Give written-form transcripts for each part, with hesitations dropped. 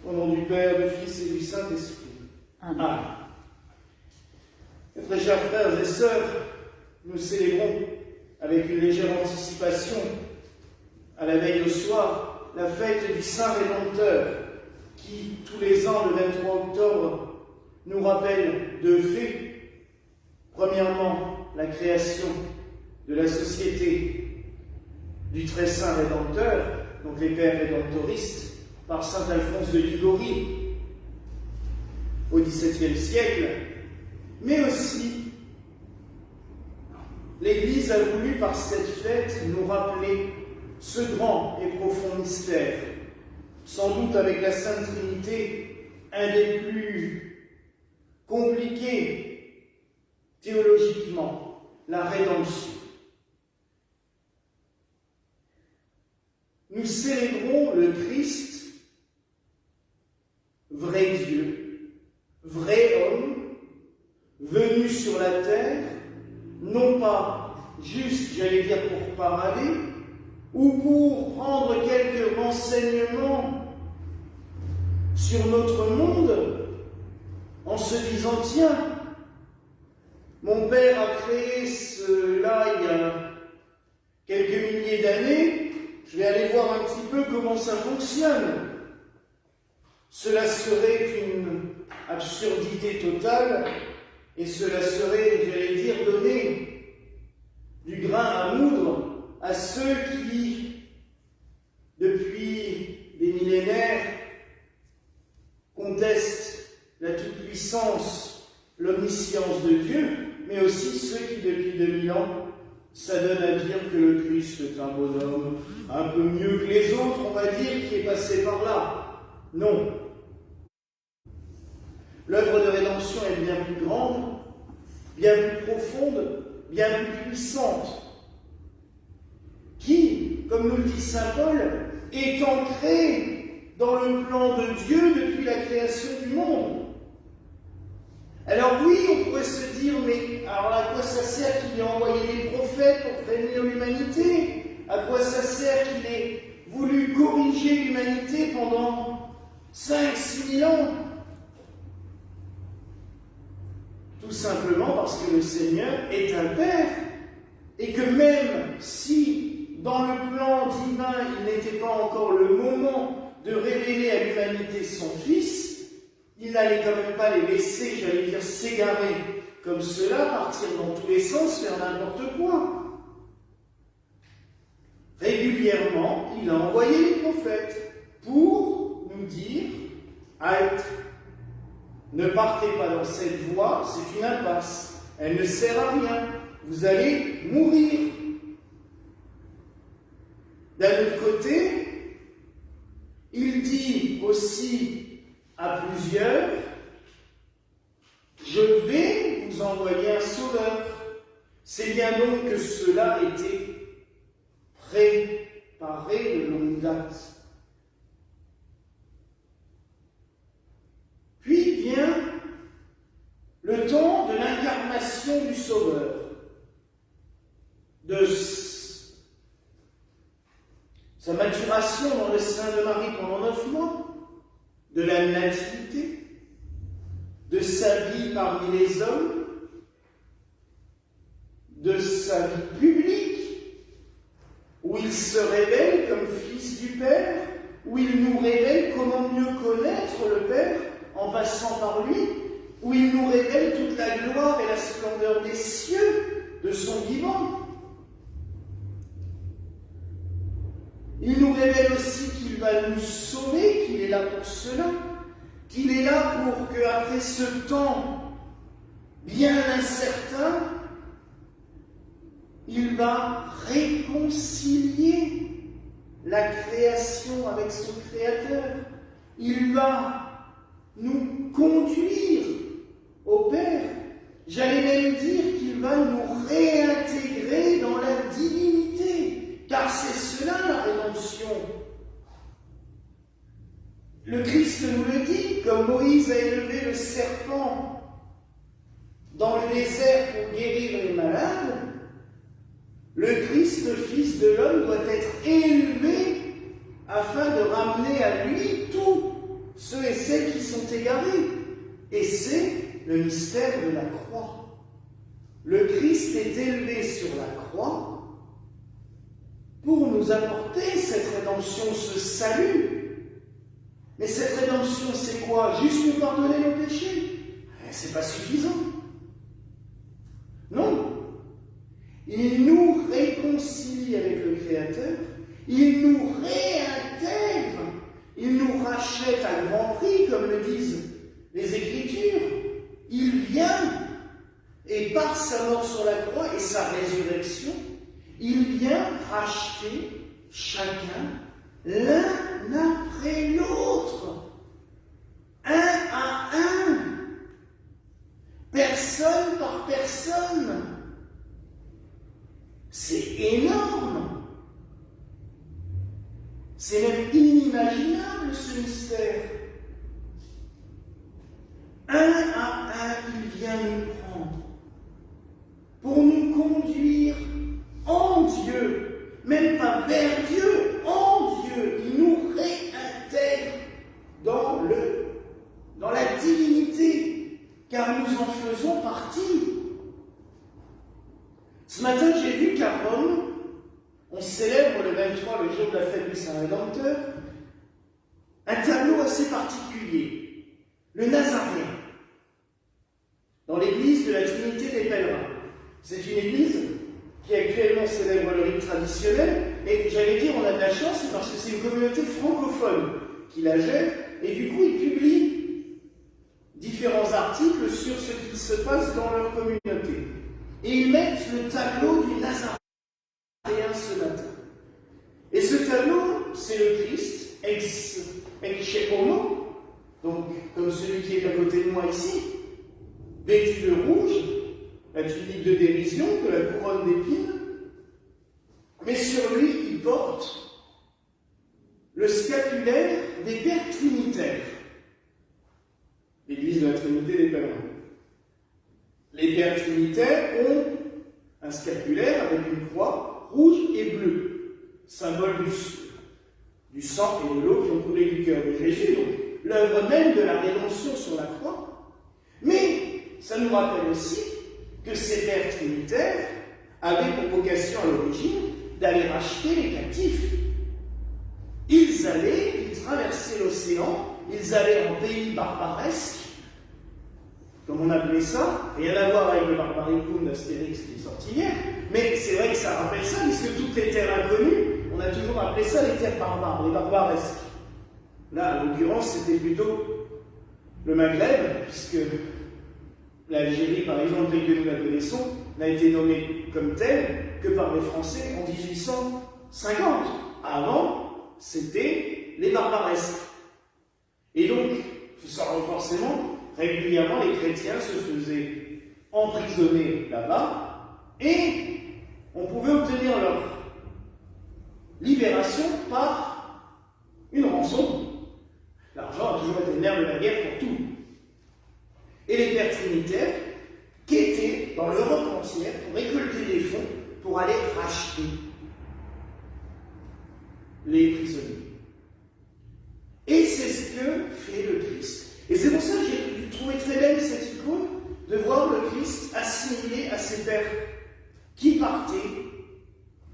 Au nom du Père, du Fils et du Saint-Esprit. Amen. Mes très chers frères et sœurs, nous célébrons avec une légère anticipation, à la veille au soir, la fête du Saint Rédempteur, qui, tous les ans, le 23 octobre, nous rappelle deux faits. Premièrement, la création de la société du très saint Rédempteur, donc les pères rédemptoristes, par saint Alphonse de Liguori au XVIIe siècle, mais aussi l'Église a voulu par cette fête nous rappeler ce grand et profond mystère, sans doute avec la Sainte Trinité, un des plus compliqués théologiquement, la rédemption. Nous célébrons le Christ, vrai Dieu, vrai homme, venu sur la terre, non pas juste, j'allais dire, pour parader, ou pour prendre quelques renseignements sur notre monde, en se disant, tiens, mon père a créé cela il y a quelques milliers d'années, je vais aller voir un petit peu comment ça fonctionne. Cela serait une absurdité totale, et cela serait, j'allais dire, donner du grain à moudre à ceux qui, depuis des millénaires, contestent la toute-puissance, l'omniscience de Dieu, mais aussi ceux qui, depuis 2000 ans, s'adonnent à dire que le Christ est un bonhomme un peu mieux que les autres, on va dire, qui est passé par là. Non. L'œuvre de rédemption est bien plus grande, bien plus profonde, bien plus puissante, qui, comme nous le dit saint Paul, est ancrée dans le plan de Dieu depuis la création du monde. Alors oui, on pourrait se dire, mais alors à quoi ça sert qu'il ait envoyé des prophètes pour prévenir l'humanité? À quoi ça sert qu'il ait voulu corriger l'humanité pendant 5-6 000 ans? Tout simplement parce que le Seigneur est un Père, et que même si, dans le plan divin, il n'était pas encore le moment de révéler à l'humanité son Fils, il n'allait quand même pas les laisser, j'allais dire, s'égarer comme cela, partir dans tous les sens, faire n'importe quoi. Régulièrement, il a envoyé les prophètes pour nous dire « Halte, ne partez pas dans cette voie, c'est une impasse, elle ne sert à rien, vous allez mourir. » D'un autre côté, il dit aussi à plusieurs, je vais vous envoyer un sauveur. C'est bien donc que cela était préparé de longue date. Puis vient le temps de l'incarnation du Sauveur, de sa maturation dans le sein de Marie pendant 9 mois, de la nativité, de sa vie parmi les hommes, de sa vie publique, où il se révèle comme fils du Père, où il nous révèle comment mieux connaître le Père en passant par lui, où il nous révèle toute la gloire et la splendeur des cieux de son vivant. Il nous révèle aussi qu'il va nous sauver, qu'il est là pour cela, qu'il est là pour qu'après ce temps bien incertain, il va réconcilier la création avec son Créateur. Il va nous conduire au Père. J'allais même dire qu'il va nous réintégrer dans la divinité, car c'est cela la rédemption. Le Christ nous le dit, comme Moïse a élevé le serpent dans le désert pour guérir les malades, le Christ, le Fils de l'homme, doit être élevé afin de ramener à lui tous ceux et celles qui sont égarés. Et c'est le mystère de la croix. Le Christ est élevé sur la croix pour nous apporter cette rédemption, ce salut. Mais cette rédemption, c'est quoi? Juste nous pardonner nos péchés? C'est pas suffisant. Non. Il nous réconcilie avec le Créateur, il nous réintègre, il nous rachète à grand prix, comme le disent les Écritures. Il vient, et par sa mort sur la croix et sa résurrection, il vient racheter chacun l'un après l'autre, un à un, personne par personne. C'est énorme. C'est même inimaginable ce mystère. Un à un, il vient nous prendre pour nous conduire en Dieu, même pas vers Dieu, en Dieu. Il nous réintègre dans la divinité, car nous en faisons partie. Ce matin, j'ai vu qu'à Rome, on célèbre le 23, le jour de la fête du Saint-Rédempteur, un tableau assez particulier, le Nazaréen, dans l'église de la Trinité des Pèlerins. C'est une église qui actuellement célèbre le rite traditionnel, et j'allais dire on a de la chance, parce que c'est une communauté francophone qui la gère, et du coup ils publient différents articles sur ce qui se passe dans leur communauté. Et ils mettent le tableau du Nazaréen ce matin. Et ce tableau, c'est le Christ, ex homo, donc comme celui qui est à côté de moi ici, vêtu de rouge, la tunique de dérision, de la couronne d'épines, mais sur lui, il porte le scapulaire des Pères Trinitaires, l'église de la Trinité des Pèlerins. Les Pères Trinitaires ont un scapulaire avec une croix rouge et bleue, symbole du sang et de l'eau qui ont coulé du cœur de Jésus, donc l'œuvre même de la rédemption sur la croix. Mais ça nous rappelle aussi que ces Pères Trinitaires avaient pour vocation à l'origine d'aller racheter les captifs. Ils traversaient l'océan, ils allaient en pays barbaresque, comme on appelait ça, rien à voir avec le Barbaricum d'Astérix qui est sorti hier, mais c'est vrai que ça rappelle ça, puisque toutes les terres inconnues, on a toujours appelé ça les terres barbares, les barbaresques. Là, en l'occurrence, c'était plutôt le Maghreb, puisque l'Algérie, par exemple, telle que nous la connaissons, n'a été nommée comme telle que par les Français en 1850. Avant, c'était les barbaresques. Et donc, forcément, régulièrement, les chrétiens se faisaient emprisonner là-bas et on pouvait obtenir leur libération par une rançon. L'argent a toujours été le nerf de la guerre pour tout. Et les Pères Trinitaires quêtaient dans l'Europe entière pour récolter des fonds pour aller racheter les prisonniers. Et c'est ce que fait le Christ. Et c'est pour ça que j'ai trouvé très belle cette icône de voir le Christ assimilé à ses pères qui partaient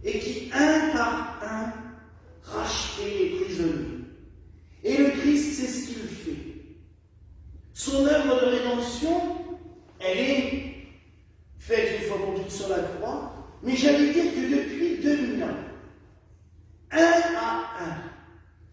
et qui, un par un, rachetaient les prisonniers. Et le Christ, c'est ce qu'il fait. Son œuvre de rédemption, elle est faite une fois pour toutes sur la croix, mais j'allais dire que depuis 2000 ans, un à un,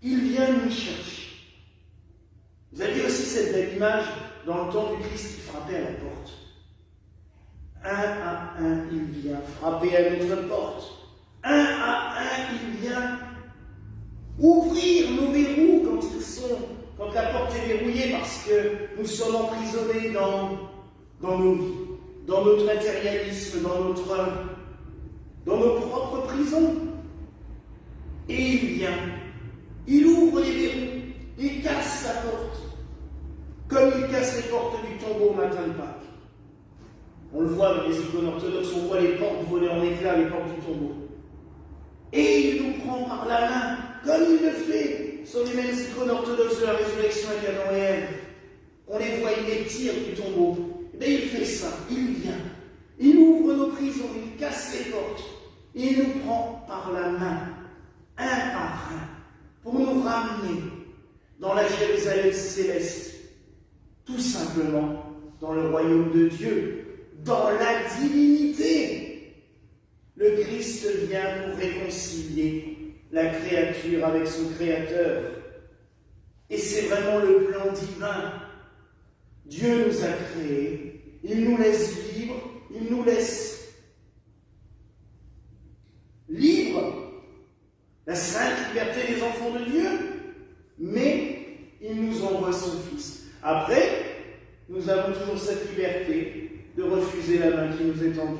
il vient nous chercher. Vous avez aussi cette belle image dans le temps du Christ qui frappait à la porte. Un à un, il vient frapper à notre porte. Un à un, il vient ouvrir nos verrous quand la porte est verrouillée parce que nous sommes emprisonnés dans nos vies, dans notre matérialisme, dans nos propres prisons. Et il vient, il ouvre les verrous, il casse la porte, comme il casse les portes du tombeau au matin de Pâques. On le voit avec les icônes orthodoxes, on voit les portes voler en éclats, les portes du tombeau. Et il nous prend par la main, comme il le fait sur les mêmes icônes orthodoxes de la résurrection avec Adam et Ève. On les voit, il les tire du tombeau. Et bien il fait ça, il vient. Il ouvre nos prisons, il casse les portes. Il nous prend par la main, un par un, pour nous ramener dans la Jérusalem céleste. Tout simplement dans le royaume de Dieu, dans la divinité. Le Christ vient pour réconcilier la créature avec son Créateur. Et c'est vraiment le plan divin. Dieu nous a créés, il nous laisse vivre, il nous laisse libres, la sainte liberté des enfants de Dieu, mais il nous envoie son Fils. Après, nous avons toujours cette liberté de refuser la main qui nous est tendue.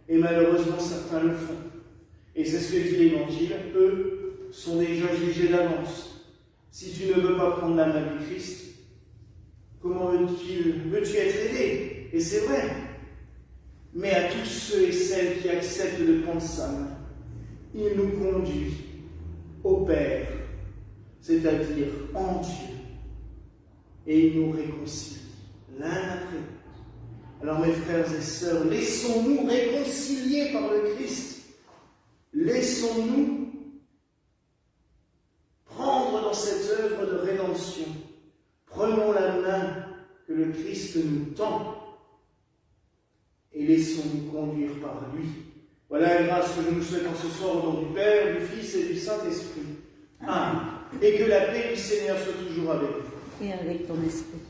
Et malheureusement, certains le font. Et c'est ce que dit l'Évangile. Eux sont déjà jugés d'avance. Si tu ne veux pas prendre la main du Christ, comment veux-tu être aidé? Et c'est vrai. Mais à tous ceux et celles qui acceptent de prendre sa main, il nous conduit au Père, c'est-à-dire en Dieu. Et il nous réconcilie l'un après l'autre. Alors mes frères et sœurs, laissons-nous réconcilier par le Christ. Laissons-nous prendre dans cette œuvre de rédemption. Prenons la main que le Christ nous tend et laissons-nous conduire par lui. Voilà la grâce que je nous souhaite en ce soir au nom du Père, du Fils et du Saint-Esprit. Amen. Et que la paix du Seigneur soit toujours avec vous. Et avec ton esprit.